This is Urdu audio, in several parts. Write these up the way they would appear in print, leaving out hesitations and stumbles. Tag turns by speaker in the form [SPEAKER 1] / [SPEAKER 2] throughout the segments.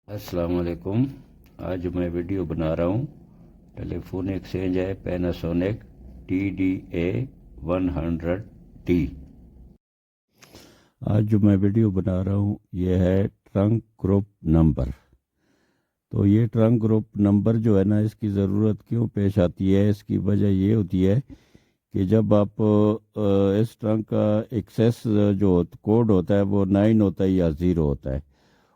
[SPEAKER 1] السلام علیکم۔ آج میں ویڈیو بنا رہا ہوں، ٹیلی فون ایکسچینج ہے پیناسونک TDA 100T۔ آج جو میں ویڈیو بنا رہا ہوں یہ ہے ٹرنک گروپ نمبر۔ تو یہ ٹرنک گروپ نمبر جو ہے نا، اس کی ضرورت کیوں پیش آتی ہے؟ اس کی وجہ یہ ہوتی ہے کہ جب آپ اس ٹرنک کا ایکسیس جو کوڈ ہوتا ہے وہ 9 ہوتا ہے یا 0 ہوتا ہے،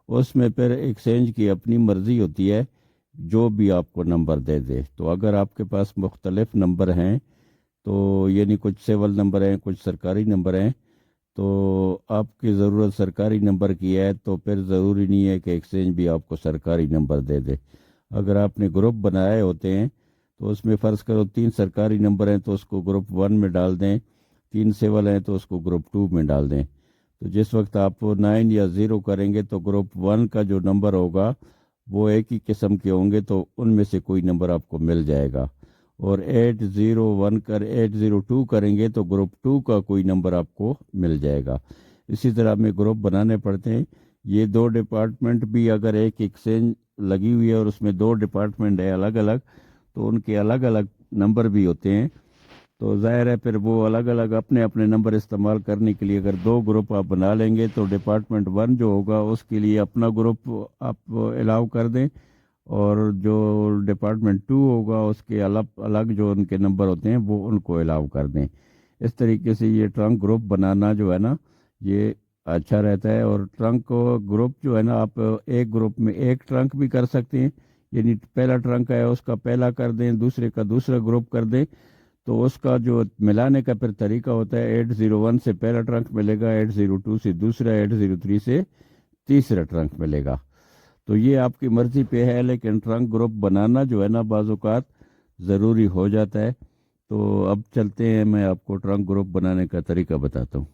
[SPEAKER 1] اس میں پھر ایکسچینج کی اپنی مرضی ہوتی ہے جو بھی آپ کو نمبر دے دے۔ تو اگر آپ کے پاس مختلف نمبر ہیں، تو یعنی کچھ سول نمبر ہیں، کچھ سرکاری نمبر ہیں، تو آپ کی ضرورت سرکاری نمبر کی ہے تو پھر ضروری نہیں ہے کہ ایکسچینج بھی آپ کو سرکاری نمبر دے دے۔ اگر آپ نے گروپ بنائے ہوتے ہیں تو اس میں فرض کرو 3 سرکاری نمبر ہیں تو اس کو گروپ 1 میں ڈال دیں، 3 سول ہیں تو اس کو گروپ 2 میں ڈال دیں۔ تو جس وقت آپ 9 یا 0 کریں گے تو گروپ 1 کا جو نمبر ہوگا وہ ایک ہی قسم کے ہوں گے، تو ان میں سے کوئی نمبر آپ کو مل جائے گا۔ اور 802 کریں گے تو گروپ 2 کا کوئی نمبر آپ کو مل جائے گا۔ اسی طرح ہمیں گروپ بنانے پڑتے ہیں۔ یہ 2 ڈپارٹمنٹ بھی اگر ایک ایکسچینج لگی ہوئی ہے اور اس میں 2 ڈپارٹمنٹ ہے الگ الگ، تو ان کے الگ الگ نمبر بھی ہوتے ہیں۔ تو ظاہر ہے پھر وہ الگ الگ اپنے اپنے نمبر استعمال کرنے کے لیے اگر 2 گروپ آپ بنا لیں گے تو ڈپارٹمنٹ 1 جو ہوگا اس کے لیے اپنا گروپ آپ الاؤ کر دیں، اور جو ڈپارٹمنٹ 2 ہوگا اس کے الگ الگ جو ان کے نمبر ہوتے ہیں وہ ان کو الاؤ کر دیں۔ اس طریقے سے یہ ٹرنک گروپ بنانا جو ہے نا یہ اچھا رہتا ہے۔ اور ٹرنک گروپ جو ہے نا، آپ ایک گروپ میں ایک ٹرنک بھی کر سکتے ہیں، یعنی پہلا ٹرنک ہے اس کا پہلا کر دیں، دوسرے کا دوسرا گروپ کر دیں، تو اس کا جو ملانے کا پھر طریقہ ہوتا ہے 801 سے پہلا ٹرنک ملے گا، 802 سے دوسرا، 803 سے تیسرا ٹرنک ملے گا۔ تو یہ آپ کی مرضی پہ ہے، لیکن ٹرنک گروپ بنانا جو ہے نا بعض اوقات ضروری ہو جاتا ہے۔ تو اب چلتے ہیں، میں آپ کو ٹرنک گروپ بنانے کا طریقہ بتاتا ہوں۔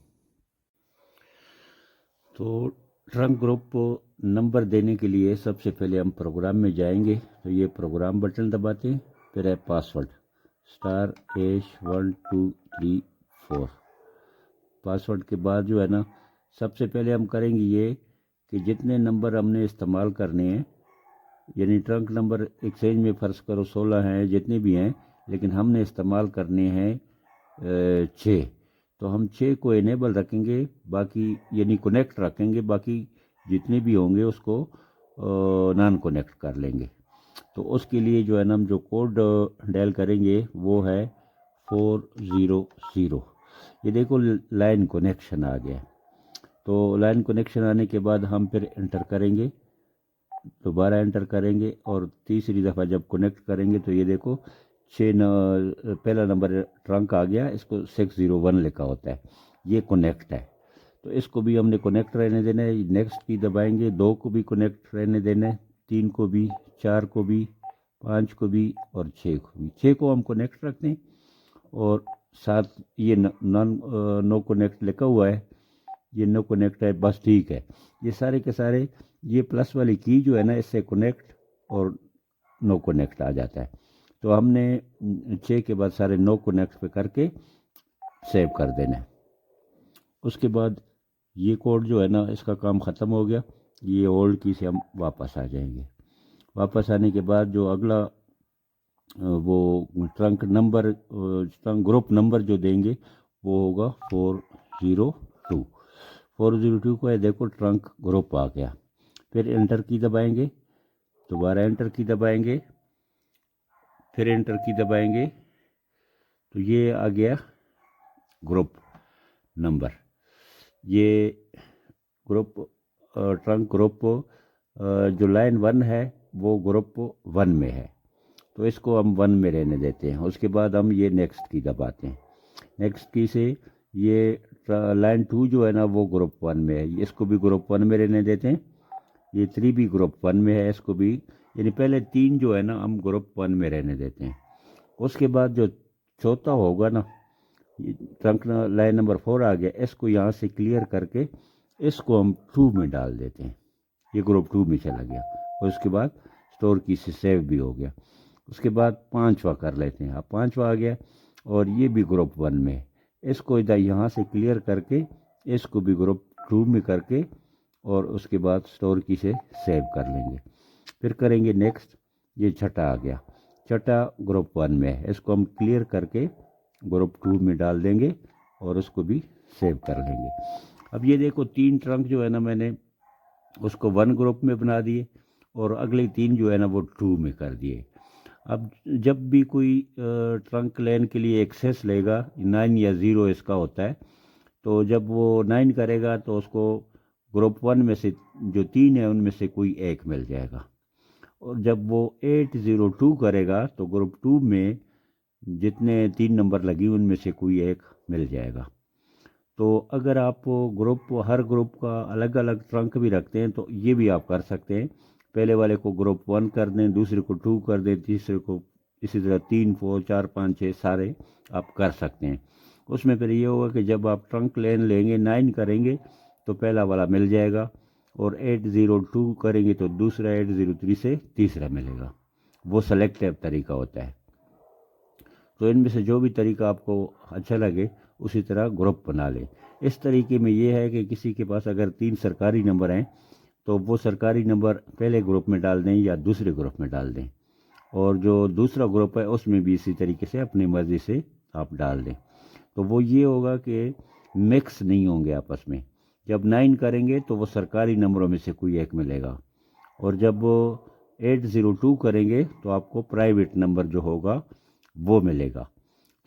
[SPEAKER 1] تو ٹرنک گروپ کو نمبر دینے کے لیے سب سے پہلے ہم پروگرام میں جائیں گے، تو یہ پروگرام بٹن دباتے ہیں، پھر ہے پاسورڈ *#1234۔ پاسورڈ کے بعد جو ہے نا سب سے پہلے ہم کریں گے یہ کہ جتنے نمبر ہم نے استعمال کرنے ہیں، یعنی ٹرنک نمبر ایکسچینج میں فرض کرو 16 ہیں، جتنے بھی ہیں، لیکن ہم نے استعمال کرنے ہیں 6، تو ہم 6 کو انیبل رکھیں گے، باقی یعنی کنیکٹ رکھیں گے، باقی جتنے بھی ہوں گے اس کو نان کنیکٹ کر لیں گے۔ تو اس کے لیے جو ہے نا ہم جو کوڈ ڈائل کریں گے وہ ہے 400۔ یہ دیکھو لائن کنیکشن آ گیا۔ تو لائن کنیکشن آنے کے بعد ہم پھر انٹر کریں گے، دوبارہ انٹر کریں گے، اور تیسری دفعہ جب کنیکٹ کریں گے تو یہ دیکھو پہلا نمبر ٹرنک آ گیا، اس کو 601 لکھا ہوتا ہے، یہ کنیکٹ ہے۔ تو اس کو بھی ہم نے کنیکٹ رہنے دینا ہے، نیکسٹ کی دبائیں گے، 2 کو بھی کنیکٹ رہنے دینا ہے، 3 کو بھی، 4 کو بھی، 5 کو بھی، اور 6 کو بھی۔ 6 کو ہم کنیکٹ رکھتے ہیں، اور ساتھ یہ نو کنیکٹ لکھا ہوا ہے، یہ نو کنیکٹ ہے، بس ٹھیک ہے۔ یہ سارے کے سارے یہ پلس والی کی جو ہے نا اس سے کنیکٹ اور نو کنیکٹ آ جاتا ہے۔ تو ہم نے 6 کے بعد سارے نو کنیکٹ پہ کر کے سیو کر دینا ہے۔ اس کے بعد یہ کوڈ جو ہے نا اس کا کام ختم ہو گیا، یہ اولڈ کی سے ہم واپس آ جائیں گے۔ واپس آنے کے بعد جو اگلا وہ ٹرنک گروپ نمبر جو دیں گے وہ ہوگا 402۔ 402 کو ہے دیکھو ٹرنک گروپ آ گیا۔ پھر انٹر کی دبائیں گے، دوبارہ انٹر کی دبائیں گے، پھر انٹر کی دبائیں گے، تو یہ آ گیا گروپ نمبر۔ یہ گروپ ٹرنک گروپ جو لائن 1 ہے وہ گروپ 1 میں ہے، تو اس کو ہم 1 میں رہنے دیتے ہیں۔ اس کے بعد ہم یہ نیکسٹ کی دباتے ہیں، نیکسٹ کی سے یہ لائن 2 جو ہے نا وہ گروپ 1 میں ہے، اس کو بھی گروپ 1 میں رہنے دیتے ہیں۔ یہ 3 بھی گروپ 1 میں ہے، اس کو بھی، یعنی پہلے 3 جو ہے نا ہم گروپ 1 میں رہنے دیتے ہیں۔ اس کے بعد جو چوتھا ہوگا نا، ٹرنک لائن نمبر 4 آ گیا، اس کو یہاں سے کلیئر کر کے اس کو ہم 2 میں ڈال دیتے ہیں، یہ گروپ 2 میں چلا گیا، اور اس کے بعد اسٹور کی سے سیو بھی ہو گیا۔ اس کے بعد 5واں کر لیتے ہیں، اب 5واں آ گیا اور یہ بھی گروپ 1 میں ہے، اس کو ادھر یہاں سے کلیئر کر کے اس کو بھی گروپ 2 میں کر کے اور اس کے بعد اسٹور کی سے سیو کر لیں گے. پھر کریں گے نیکسٹ. یہ چھٹا آ گیا. چھٹا گروپ 1 میں ہے، اس کو ہم کلیئر کر کے گروپ 2 میں ڈال دیں گے اور اس کو بھی سیو کر لیں گے. اب یہ دیکھو 3 ٹرنک جو ہے نا میں نے اس کو 1 گروپ میں بنا دیے اور اگلے 3 جو ہے نا وہ 2 میں کر دیے. اب جب بھی کوئی ٹرنک لین کے لیے ایکسیس لے گا 9 یا 0 اس کا ہوتا ہے، تو جب وہ 9 کرے گا تو اس کو گروپ 1 میں سے جو 3 ہے ان میں سے کوئی ایک مل جائے گا. اور جب وہ 802 کرے گا تو گروپ 2 میں جتنے 3 نمبر لگی ان میں سے کوئی ایک مل جائے گا. تو اگر آپ ہر گروپ کا الگ الگ ٹرنک بھی رکھتے ہیں تو یہ بھی آپ کر سکتے ہیں. پہلے والے کو گروپ 1 کر دیں، دوسرے کو 2 کر دیں، تیسرے کو اسی طرح 3 4 4 5 6 سارے آپ کر سکتے ہیں. اس میں پھر یہ ہوگا کہ جب آپ ٹرنک لین لیں گے 9 کریں گے تو پہلا والا مل جائے گا، اور 802 کریں گے تو دوسرا 803 سے تیسرا ملے گا. وہ سلیکٹیو طریقہ ہوتا ہے. تو ان میں سے جو بھی طریقہ آپ کو اچھا لگے اسی طرح گروپ بنا لیں. اس طریقے میں یہ ہے کہ کسی کے پاس اگر 3 سرکاری نمبر ہیں تو وہ سرکاری نمبر پہلے گروپ میں ڈال دیں یا دوسرے گروپ میں ڈال دیں، اور جو دوسرا گروپ ہے اس میں بھی اسی طریقے سے اپنی مرضی سے آپ ڈال دیں. تو وہ یہ ہوگا کہ مکس نہیں ہوں گے آپس میں. جب 9 کریں گے تو وہ سرکاری نمبروں میں سے کوئی ایک ملے گا، اور جب 802 کریں گے تو آپ کو پرائیویٹ نمبر جو ہوگا وہ ملے گا.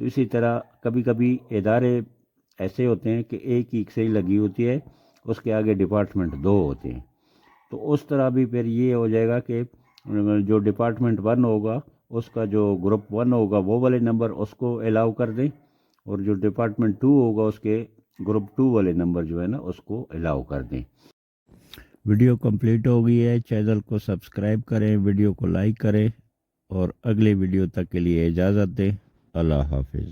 [SPEAKER 1] تو اسی طرح کبھی کبھی ادارے ایسے ہوتے ہیں کہ ایک ہی صحیح لگی ہوتی ہے، اس کے آگے ڈپارٹمنٹ 2 ہوتے ہیں. تو اس طرح بھی پھر یہ ہو جائے گا کہ جو ڈپارٹمنٹ 1 ہوگا اس کا جو گروپ 1 ہوگا وہ والے نمبر اس کو الاؤ کر دیں، اور جو ڈپارٹمنٹ 2 ہوگا اس کے گروپ 2 والے نمبر جو ہے نا اس کو الاؤ کر دیں. ویڈیو کمپلیٹ ہو گئی ہے. چینل کو سبسکرائب کریں، ویڈیو کو لائک کریں، اور اگلے ویڈیو تک کے لیے اجازت دیں. اللہ حافظ.